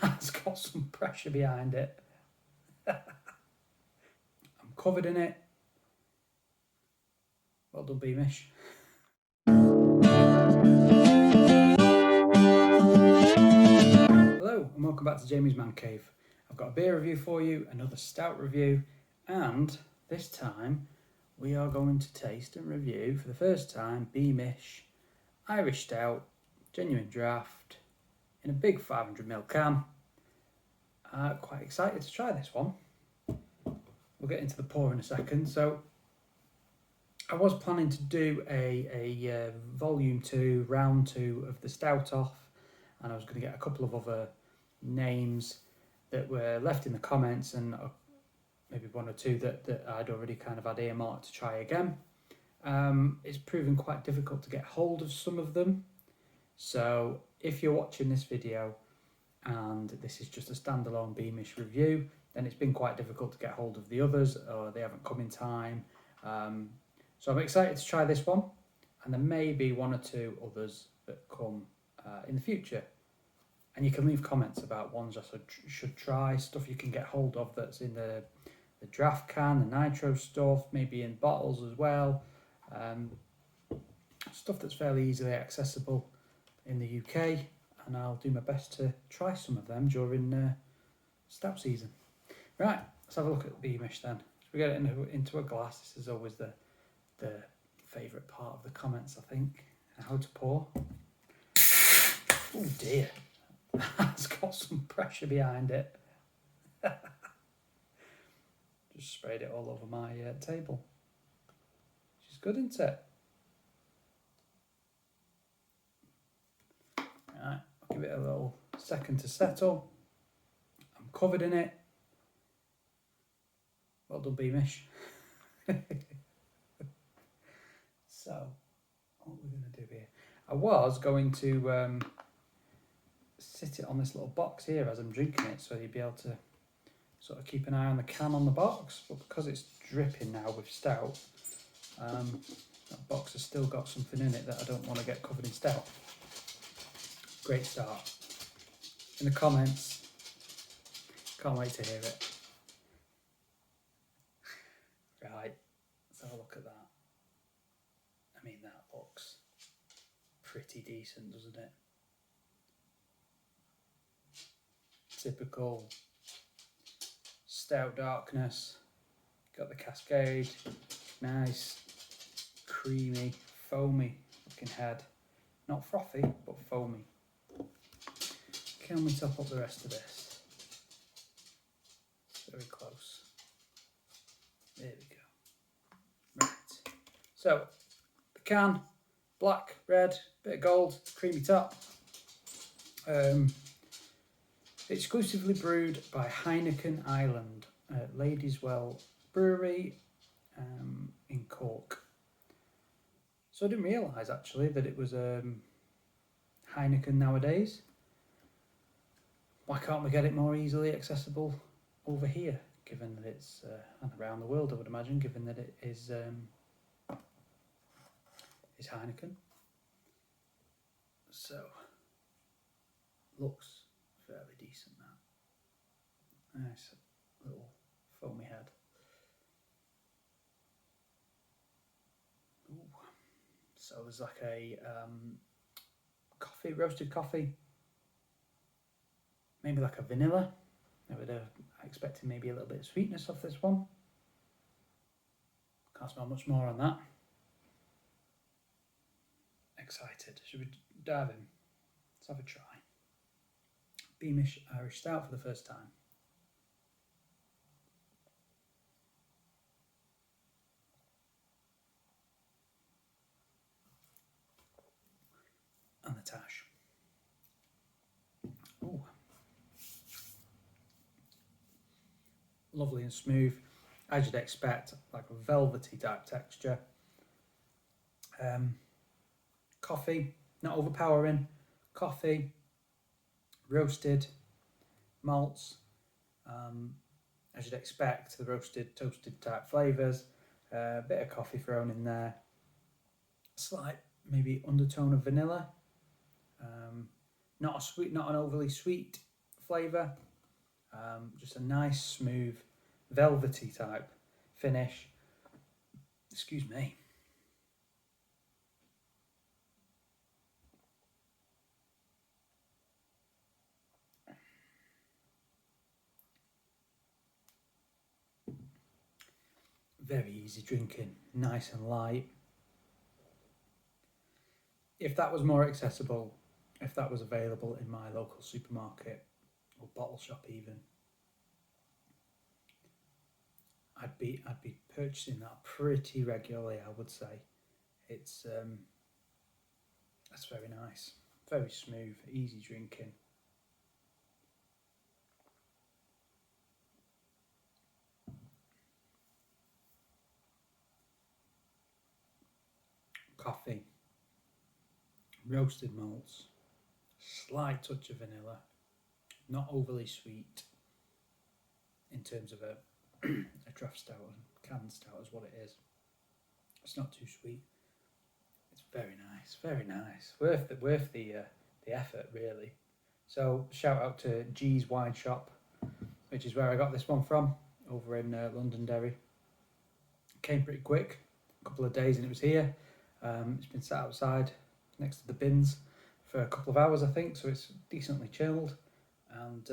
It's got some pressure behind it. I'm covered in it. Well done, Beamish. Hello and welcome back to Jamie's Man Cave. I've got a beer review for you, another stout review, and this time we are going to taste and review for the first time Beamish Irish Stout, genuine draft, in a big 500ml can. Quite excited to try this one. We'll get into the pour in a second. So I was planning to do a volume 2, round 2 of the stout off, and I was going to get a couple of other names that were left in the comments, and maybe one or two that I'd already kind of had earmarked to try again. It's proven quite difficult to get hold of some of them. So if you're watching this video and this is just a standalone Beamish review, then it's been quite difficult to get hold of the others, or they haven't come in time. So I'm excited to try this one, and there may be one or two others that come in the future. And you can leave comments about ones I should try, stuff you can get hold of that's in the draft can, the nitro stuff, maybe in bottles as well. Stuff that's fairly easily accessible in the UK, and I'll do my best to try some of them during stout season. Right, let's have a look at Beamish then. So we get it into a glass. This is always the favourite part of the comments, I think. How to pour. Oh dear, that's got some pressure behind it. Just sprayed it all over my table. Which is good, isn't it? Right, I'll give it a little second to settle. I'm covered in it. Well done, Beamish. So, what we're going to do here. I was going to sit it on this little box here as I'm drinking it, so you'd be able to sort of keep an eye on the can on the box. But because it's dripping now with stout, that box has still got something in it that I don't want to get covered in stout. Great start. In the comments, can't wait to hear it. Right, let's have a look at that. I mean, that looks pretty decent, doesn't it? Typical stout darkness. Got the cascade, nice, creamy, foamy looking head. Not frothy, but foamy. Can we top up the rest of this? Very close. There we go. Right. So, the can, black, red, bit of gold, creamy top. Exclusively brewed by Heineken Ireland, Ladyswell Brewery in Cork. So I didn't realise actually that it was Heineken nowadays. Why can't we get it more easily accessible over here, given that it's and around the world, I would imagine, given that it is Heineken. So looks fairly decent, that. Nice little foamy head. Ooh. So there's like a coffee, roasted coffee, maybe like a vanilla. I would expecting maybe a little bit of sweetness off this one. Can't smell much more on that. Excited. Should we dive in? Let's have a try. Beamish Irish Stout for the first time. And the tash. Ooh. Lovely and smooth, as you'd expect, like a velvety type texture. Coffee, not overpowering. Coffee, roasted malts, as you'd expect, the roasted, toasted type flavours. A bit of coffee thrown in there. Slight, maybe undertone of vanilla, Not a sweet, not an overly sweet flavour. Just a nice, smooth, velvety type finish. Excuse me. Very easy drinking, nice and light. If that was more accessible, if that was available in my local supermarket or bottle shop even, I'd be purchasing that pretty regularly, I would say. It's that's very nice, very smooth, easy drinking. Coffee, roasted malts, slight touch of vanilla, not overly sweet in terms of a a draft stout and canned stout is what it is. It's not too sweet. It's very nice, very nice. Worth the effort, really. So shout out to G's Wine Shop, which is where I got this one from, over in Londonderry. Came pretty quick, a couple of days, and it was here. It's been sat outside next to the bins for a couple of hours, I think, so it's decently chilled. And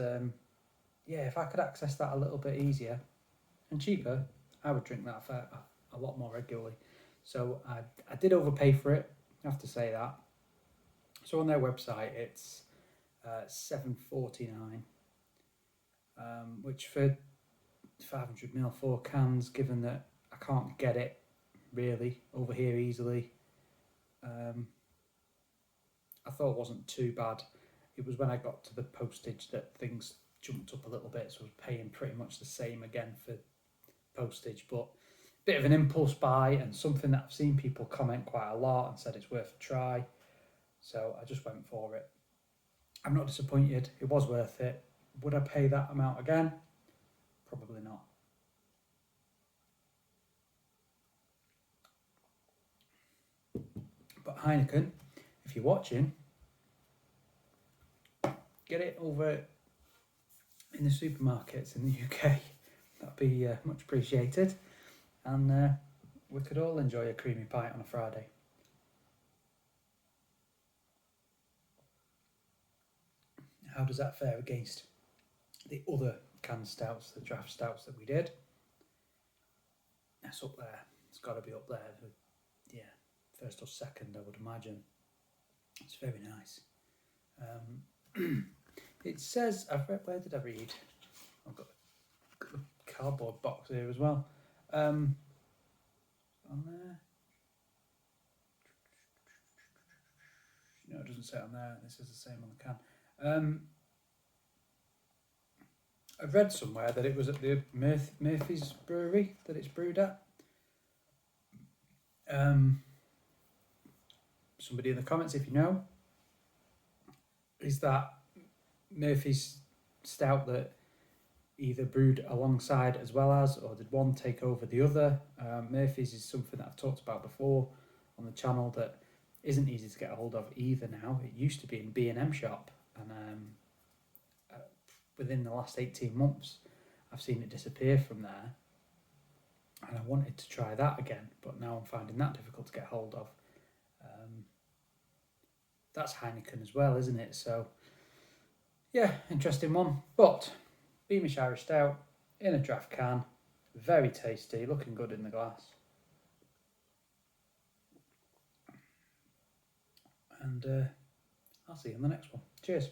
yeah, if I could access that a little bit easier and cheaper, I would drink that a lot more regularly. So I did overpay for it, I have to say that. So on their website, it's $7.49, which for 500ml 4 cans, given that I can't get it really over here easily, I thought it wasn't too bad. It was when I got to the postage that things jumped up a little bit, so I was paying pretty much the same again for postage, but a bit of an impulse buy and something that I've seen people comment quite a lot and said it's worth a try, so I just went for it. I'm not disappointed, it was worth it. Would I pay that amount again? Probably not. But Heineken, if you're watching, get it over in the supermarkets in the UK. That'd be much appreciated. And we could all enjoy a creamy pint on a Friday. How does that fare against the other canned stouts, the draft stouts that we did? That's up there. It's got to be up there. Yeah, first or second, I would imagine. It's very nice. It says, where did I read? I've got the cardboard box here as well. On there. No, it doesn't say on there. This is the same on the can. I've read somewhere that it was at the Murphy's brewery that it's brewed at. Somebody in the comments, if you know, is that Murphy's stout that either brewed alongside as well as, or did one take over the other? Murphy's is something that I've talked about before on the channel that isn't easy to get a hold of either now. It used to be in B&M shop, and within the last 18 months I've seen it disappear from there, and I wanted to try that again, but now I'm finding that difficult to get hold of. That's Heineken as well, isn't it? So yeah, interesting one. But Beamish Irish Stout in a draft can, very tasty, looking good in the glass. And I'll see you in the next one. Cheers.